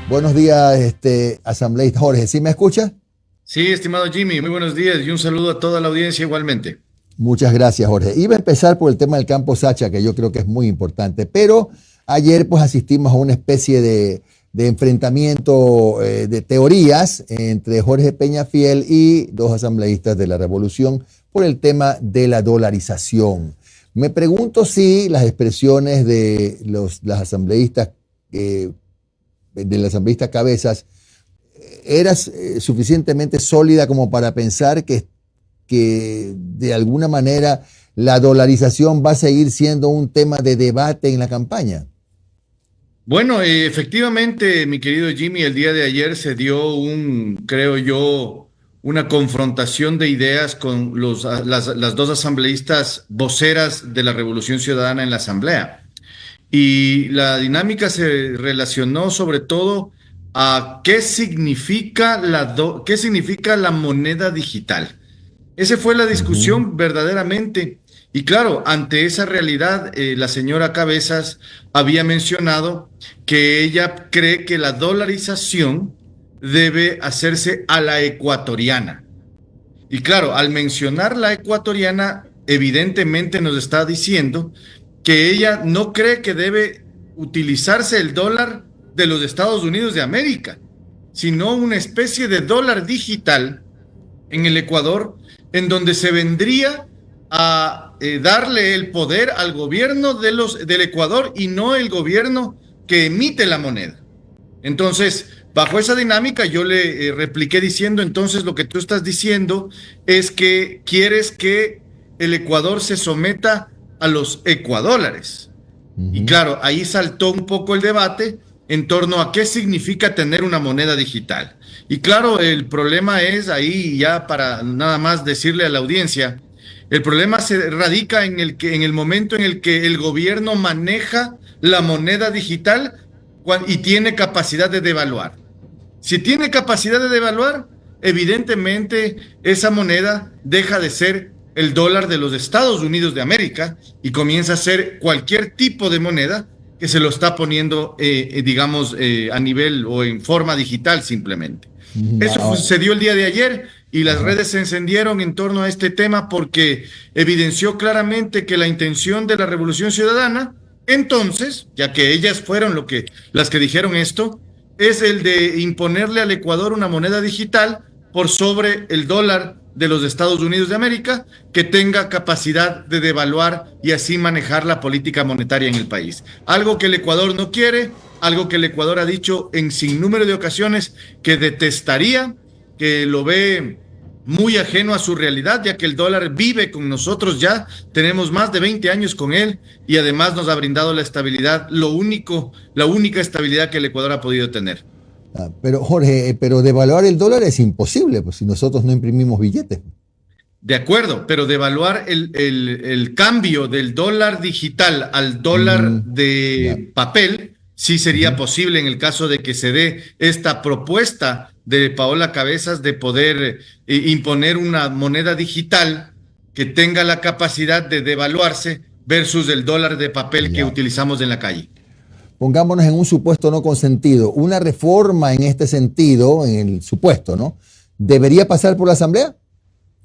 Buenos días, asambleísta Jorge. ¿Sí me escucha? Sí, estimado Jimmy, muy buenos días y un saludo a toda la audiencia igualmente. Muchas gracias, Jorge. Iba a empezar por el tema del campo Sacha, que yo creo que es muy importante, pero ayer pues asistimos a una especie de enfrentamiento de teorías entre Jorge Peñafiel y dos asambleístas de la Revolución por el tema de la dolarización. Me pregunto si las expresiones de las asambleístas, del asambleísta Cabezas, era suficientemente sólida como para pensar que de alguna manera la dolarización va a seguir siendo un tema de debate en la campaña. Bueno, efectivamente, mi querido Jimmy, el día de ayer se dio creo yo, una confrontación de ideas con las dos asambleístas voceras de la Revolución Ciudadana en la Asamblea. Y la dinámica se relacionó sobre todo a qué significa la moneda digital. Esa fue la Ujú. discusión verdaderamente. Y claro, ante esa realidad, la señora Cabezas había mencionado que ella cree que la dolarización debe hacerse a la ecuatoriana. Y claro, al mencionar la ecuatoriana, evidentemente nos está diciendo que ella no cree que debe utilizarse el dólar de los Estados Unidos de América, sino una especie de dólar digital en el Ecuador, en donde se vendría a darle el poder al gobierno del Ecuador y no el gobierno que emite la moneda. Entonces, bajo esa dinámica, yo le repliqué diciendo, entonces lo que tú estás diciendo es que quieres que el Ecuador se someta a los ecuadólares. Y Ujú. claro, ahí saltó un poco el debate en torno a qué significa tener una moneda digital. Y claro, el problema es ahí, ya para nada más decirle a la audiencia, el problema se radica en el momento en el que el gobierno maneja la moneda digital y tiene capacidad de devaluar. Si tiene capacidad de devaluar, evidentemente esa moneda deja de ser el dólar de los Estados Unidos de América y comienza a ser cualquier tipo de moneda que se lo está poniendo, digamos, a nivel o en forma digital simplemente. Ujú. Eso se dio el día de ayer y las Ajá. redes se encendieron en torno a este tema porque evidenció claramente que la intención de la Revolución Ciudadana, entonces, ya que ellas fueron las que dijeron esto, es el de imponerle al Ecuador una moneda digital por sobre el dólar de los Estados Unidos de América que tenga capacidad de devaluar y así manejar la política monetaria en el país. Algo que el Ecuador no quiere, algo que el Ecuador ha dicho en sinnúmero de ocasiones que detestaría, que lo ve muy ajeno a su realidad, ya que el dólar vive con nosotros ya, tenemos más de 20 años con él y además nos ha brindado la estabilidad, la única estabilidad que el Ecuador ha podido tener. Pero Jorge, pero devaluar el dólar es imposible, pues si nosotros no imprimimos billetes. De acuerdo, pero devaluar el cambio del dólar digital al dólar Mm, ya. de papel sí sería Ujú. posible en el caso de que se dé esta propuesta de Paola Cabezas de poder imponer una moneda digital que tenga la capacidad de devaluarse versus el dólar de papel que Ya. utilizamos en la calle. Pongámonos en un supuesto no consentido. Una reforma en este sentido, en el supuesto, ¿no? ¿Debería pasar por la Asamblea?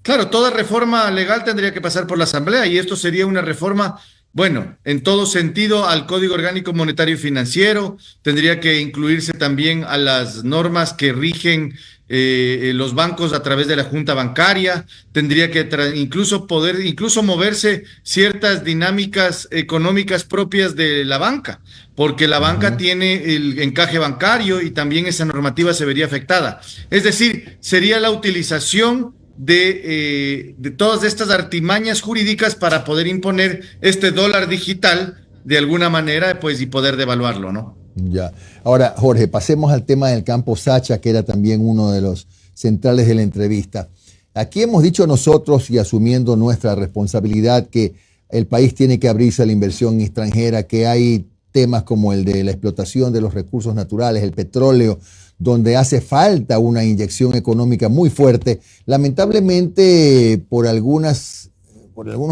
Claro, toda reforma legal tendría que pasar por la Asamblea y esto sería una reforma, bueno, en todo sentido al Código Orgánico Monetario y Financiero, tendría que incluirse también a las normas que rigen los bancos a través de la Junta Bancaria, tendría que incluso moverse ciertas dinámicas económicas propias de la banca, porque la banca Ujú. tiene el encaje bancario y también esa normativa se vería afectada. Es decir, sería la utilización de todas estas artimañas jurídicas para poder imponer este dólar digital de alguna manera, pues, y poder devaluarlo, ¿no? Ya. Ahora, Jorge, pasemos al tema del campo Sacha, que era también uno de los centrales de la entrevista. Aquí hemos dicho nosotros y asumiendo nuestra responsabilidad que el país tiene que abrirse a la inversión extranjera, que hay temas como el de la explotación de los recursos naturales, el petróleo, donde hace falta una inyección económica muy fuerte. Lamentablemente, por algunos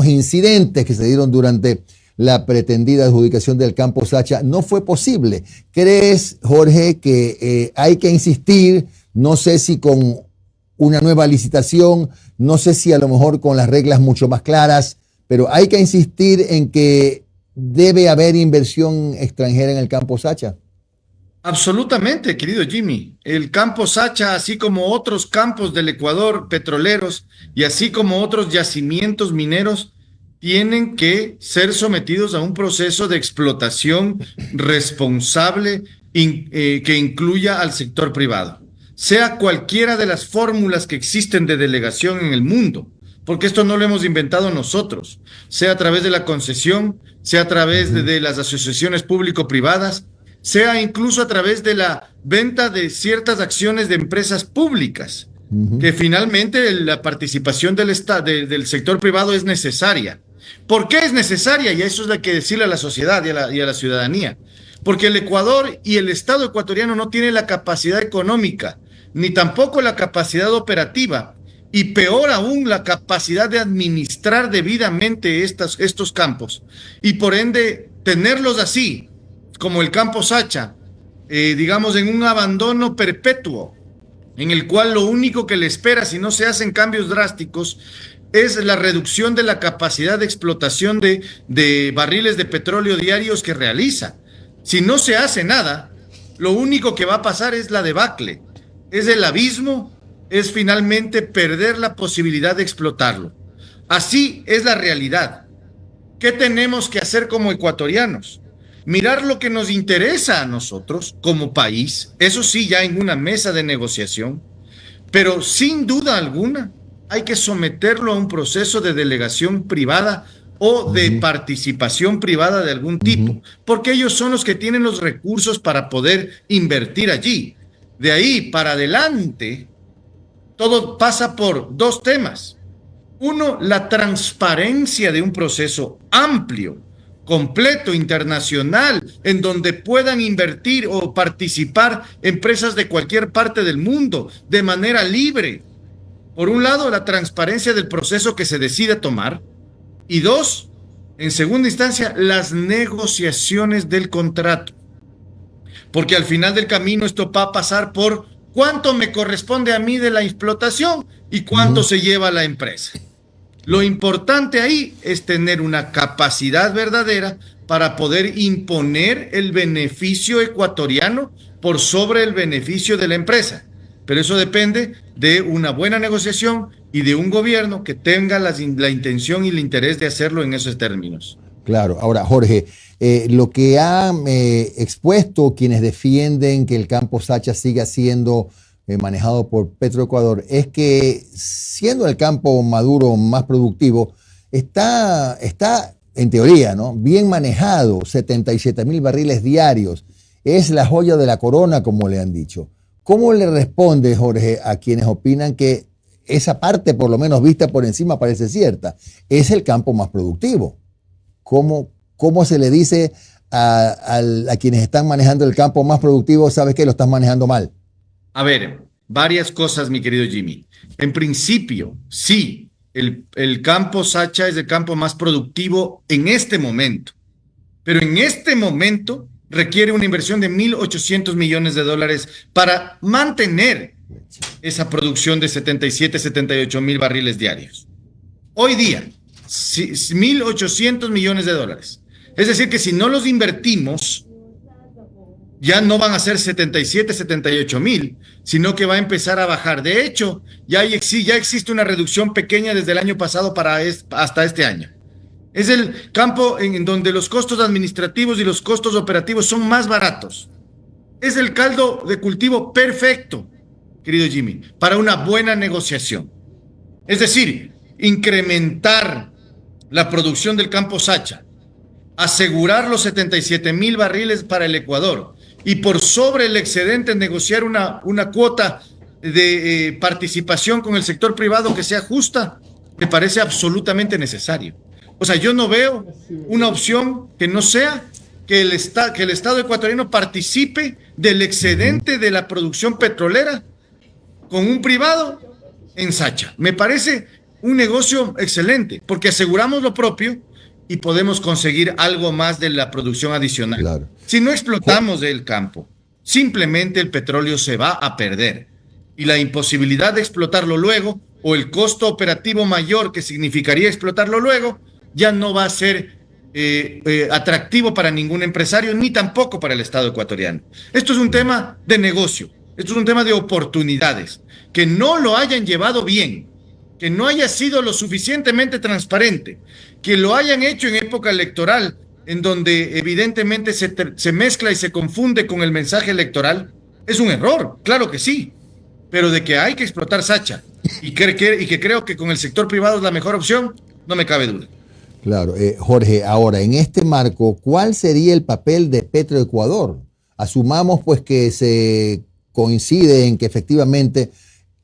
incidentes que se dieron durante la pretendida adjudicación del campo Sacha no fue posible. ¿Crees, Jorge, que hay que insistir, no sé si con una nueva licitación, no sé si a lo mejor con las reglas mucho más claras, pero hay que insistir en que debe haber inversión extranjera en el campo Sacha? Absolutamente, querido Jimmy. El campo Sacha, así como otros campos del Ecuador petroleros y así como otros yacimientos mineros, tienen que ser sometidos a un proceso de explotación responsable que incluya al sector privado, sea cualquiera de las fórmulas que existen de delegación en el mundo, porque esto no lo hemos inventado nosotros, sea a través de la concesión, sea a través de las asociaciones público-privadas, sea incluso a través de la venta de ciertas acciones de empresas públicas, que finalmente la participación del sector privado es necesaria. ¿Por qué es necesaria? Y eso es lo que decirle a la sociedad y a la ciudadanía. Porque el Ecuador y el Estado ecuatoriano no tienen la capacidad económica, ni tampoco la capacidad operativa, y peor aún la capacidad de administrar debidamente estos campos. Y por ende, tenerlos así, como el campo Sacha, digamos, en un abandono perpetuo, en el cual lo único que le espera, si no se hacen cambios drásticos, es la reducción de la capacidad de explotación de barriles de petróleo diarios que realiza. Si no se hace nada, lo único que va a pasar es la debacle, es el abismo, es finalmente perder la posibilidad de explotarlo. Así es la realidad. ¿Qué tenemos que hacer como ecuatorianos? Mirar lo que nos interesa a nosotros como país, eso sí, ya en una mesa de negociación, pero sin duda alguna hay que someterlo a un proceso de delegación privada o de participación privada de algún tipo, porque ellos son los que tienen los recursos para poder invertir allí. De ahí para adelante, todo pasa por dos temas. Uno, la transparencia de un proceso amplio, completo, internacional, en donde puedan invertir o participar empresas de cualquier parte del mundo de manera libre. Por un lado, la transparencia del proceso que se decide tomar. Y dos, en segunda instancia, las negociaciones del contrato. Porque al final del camino esto va a pasar por cuánto me corresponde a mí de la explotación y cuánto se lleva la empresa. Lo importante ahí es tener una capacidad verdadera para poder imponer el beneficio ecuatoriano por sobre el beneficio de la empresa. Pero eso depende de una buena negociación y de un gobierno que tenga la intención y el interés de hacerlo en esos términos. Claro. Ahora, Jorge, lo que han expuesto quienes defienden que el campo Sacha siga siendo manejado por Petroecuador es que siendo el campo Maduro más productivo, está en teoría, ¿no?, bien manejado, 77,000 barriles diarios, es la joya de la corona, como le han dicho. ¿Cómo le responde, Jorge, a quienes opinan que esa parte, por lo menos vista por encima, parece cierta? Es el campo más productivo. ¿Cómo se le dice a quienes están manejando el campo más productivo, sabes que lo estás manejando mal? A ver, varias cosas, mi querido Jimmy. En principio, sí, el campo Sacha es el campo más productivo en este momento, pero en este momento requiere una inversión de $1.800 millones para mantener esa producción de 77, 78 mil barriles diarios. Hoy día, $1.800 millones. Es decir, que si no los invertimos, ya no van a ser 77, 78 mil, sino que va a empezar a bajar. De hecho, ya existe una reducción pequeña desde el año pasado hasta este año. Es el campo en donde los costos administrativos y los costos operativos son más baratos. Es el caldo de cultivo perfecto, querido Jimmy, para una buena negociación. Es decir, incrementar la producción del campo Sacha, asegurar los 77,000 barriles para el Ecuador y por sobre el excedente negociar una cuota de participación con el sector privado que sea justa, me parece absolutamente necesario. O sea, yo no veo una opción que no sea que el Estado ecuatoriano participe del excedente de la producción petrolera con un privado en Sacha. Me parece un negocio excelente, porque aseguramos lo propio y podemos conseguir algo más de la producción adicional. Claro. Si no explotamos el campo, simplemente el petróleo se va a perder y la imposibilidad de explotarlo luego o el costo operativo mayor que significaría explotarlo luego ya no va a ser atractivo para ningún empresario ni tampoco para el Estado ecuatoriano. Esto es un tema de negocio, esto es un tema de oportunidades. Que no lo hayan llevado bien, que no haya sido lo suficientemente transparente, que lo hayan hecho en época electoral, en donde evidentemente se mezcla y se confunde con el mensaje electoral, es un error, claro que sí, pero de que hay que explotar Sacha y que creo que con el sector privado es la mejor opción, no me cabe duda. Claro, Jorge, ahora, en este marco, ¿cuál sería el papel de Petroecuador? Asumamos pues que se coincide en que efectivamente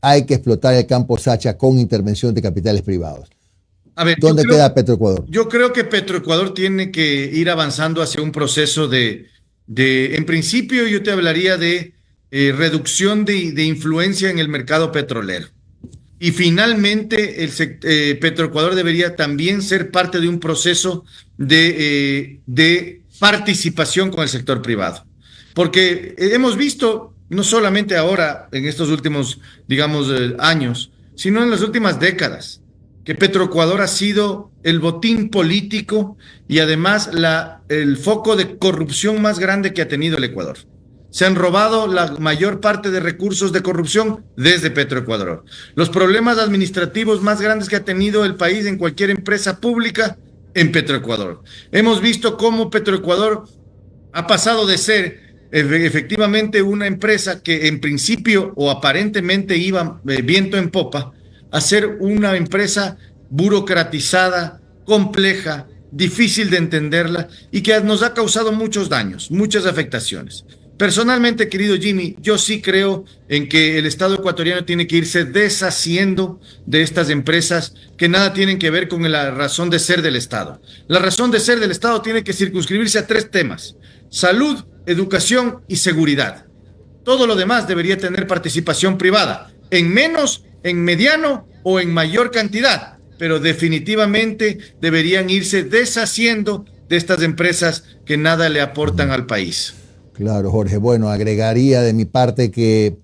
hay que explotar el campo Sacha con intervención de capitales privados. A ver, ¿Dónde queda Petroecuador? Yo creo que Petroecuador tiene que ir avanzando hacia un proceso en principio yo te hablaría de reducción de influencia en el mercado petrolero. Y finalmente, Petroecuador debería también ser parte de un proceso de participación con el sector privado. Porque hemos visto, no solamente ahora, en estos últimos, digamos, años, sino en las últimas décadas, que Petroecuador ha sido el botín político y además el foco de corrupción más grande que ha tenido el Ecuador. Se han robado la mayor parte de recursos de corrupción desde Petroecuador. Los problemas administrativos más grandes que ha tenido el país en cualquier empresa pública en Petroecuador. Hemos visto cómo Petroecuador ha pasado de ser efectivamente una empresa que en principio o aparentemente iba viento en popa a ser una empresa burocratizada, compleja, difícil de entenderla y que nos ha causado muchos daños, muchas afectaciones. Personalmente, querido Jimmy, yo sí creo en que el Estado ecuatoriano tiene que irse deshaciendo de estas empresas que nada tienen que ver con la razón de ser del Estado. La razón de ser del Estado tiene que circunscribirse a 3 temas: salud, educación y seguridad. Todo lo demás debería tener participación privada, en menos, en mediano o en mayor cantidad, pero definitivamente deberían irse deshaciendo de estas empresas que nada le aportan al país. Claro, Jorge. Bueno, agregaría de mi parte que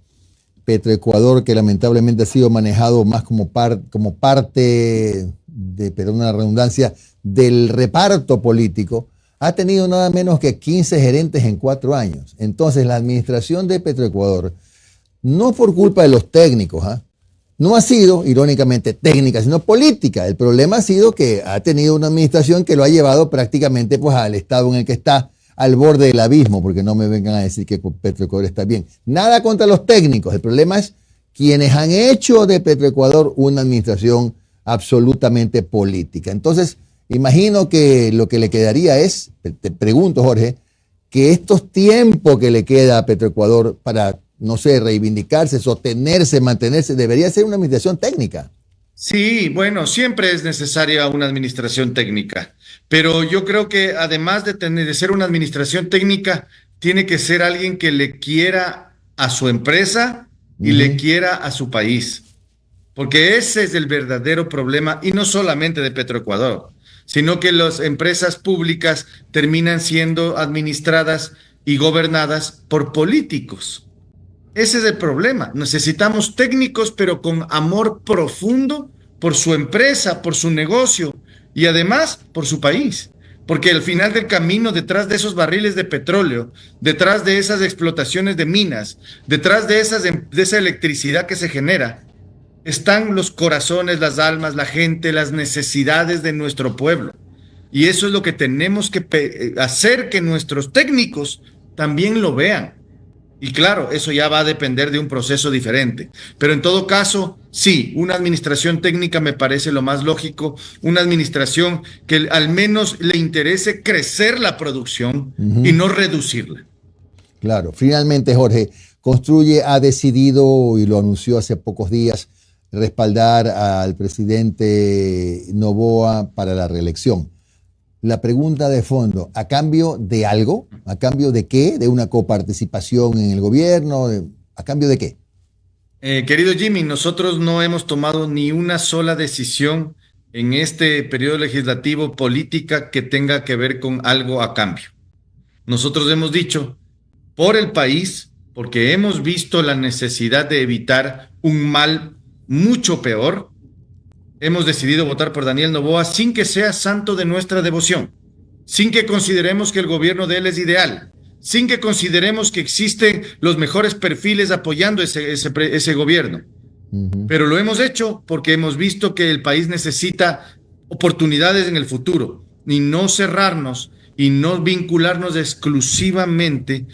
Petroecuador, que lamentablemente ha sido manejado más como parte de, perdón la redundancia, del reparto político, ha tenido nada menos que 15 gerentes en 4 años. Entonces, la administración de Petroecuador, no por culpa de los técnicos, no ha sido, irónicamente, técnica, sino política. El problema ha sido que ha tenido una administración que lo ha llevado prácticamente pues, al estado en el que está, al borde del abismo, porque no me vengan a decir que Petroecuador está bien. Nada contra los técnicos, el problema es quienes han hecho de Petroecuador una administración absolutamente política. Entonces, imagino que lo que le quedaría es, te pregunto, Jorge, que estos tiempos que le queda a Petroecuador para, no sé, reivindicarse, sostenerse, mantenerse, debería ser una administración técnica. Sí, bueno, siempre es necesaria una administración técnica, pero yo creo que además de ser una administración técnica, tiene que ser alguien que le quiera a su empresa y le quiera a su país, porque ese es el verdadero problema, y no solamente de Petroecuador, sino que las empresas públicas terminan siendo administradas y gobernadas por políticos. Ese es el problema. Necesitamos técnicos, pero con amor profundo por su empresa, por su negocio y además por su país. Porque al final del camino, detrás de esos barriles de petróleo, detrás de esas explotaciones de minas, detrás de esa electricidad que se genera, están los corazones, las almas, la gente, las necesidades de nuestro pueblo. Y eso es lo que tenemos que hacer que nuestros técnicos también lo vean. Y claro, eso ya va a depender de un proceso diferente. Pero en todo caso, sí, una administración técnica me parece lo más lógico, una administración que al menos le interese crecer la producción y no reducirla. Claro, finalmente, Jorge, Construye ha decidido, y lo anunció hace pocos días, respaldar al presidente Noboa para la reelección. La pregunta de fondo, ¿a cambio de algo? ¿A cambio de qué? ¿De una coparticipación en el gobierno? ¿A cambio de qué? Querido Jimmy, nosotros no hemos tomado ni una sola decisión en este periodo legislativo política que tenga que ver con algo a cambio. Nosotros hemos dicho, por el país, porque hemos visto la necesidad de evitar un mal mucho peor, hemos decidido votar por Daniel Noboa sin que sea santo de nuestra devoción, sin que consideremos que el gobierno de él es ideal, sin que consideremos que existen los mejores perfiles apoyando ese gobierno. Pero lo hemos hecho porque hemos visto que el país necesita oportunidades en el futuro y no cerrarnos y no vincularnos exclusivamente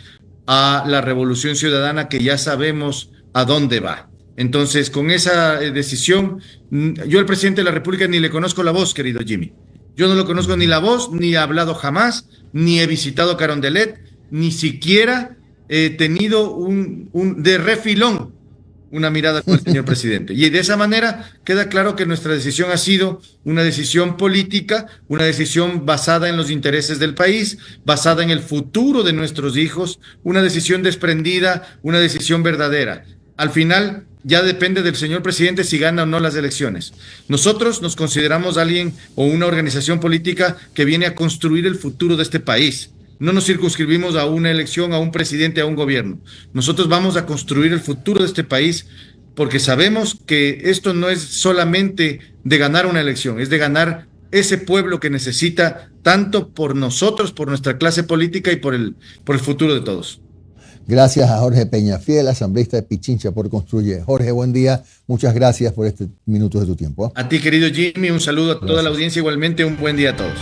a la revolución ciudadana que ya sabemos a dónde va. Entonces, con esa decisión, yo al presidente de la República ni le conozco la voz, querido Jimmy. Yo no lo conozco ni la voz, ni he hablado jamás, ni he visitado Carondelet, ni siquiera he tenido de refilón una mirada con el señor presidente. Y de esa manera queda claro que nuestra decisión ha sido una decisión política, una decisión basada en los intereses del país, basada en el futuro de nuestros hijos, una decisión desprendida, una decisión verdadera. Al final ya depende del señor presidente si gana o no las elecciones. Nosotros nos consideramos alguien o una organización política que viene a construir el futuro de este país. No nos circunscribimos a una elección, a un presidente, a un gobierno. Nosotros vamos a construir el futuro de este país porque sabemos que esto no es solamente de ganar una elección, es de ganar ese pueblo que necesita tanto por nosotros, por nuestra clase política y por el futuro de todos. Gracias a Jorge Peñafiel, asambleísta de Pichincha por Construye. Jorge, buen día. Muchas gracias por este minuto de tu tiempo. A ti, querido Jimmy, un saludo a toda la audiencia. Igualmente, un buen día a todos.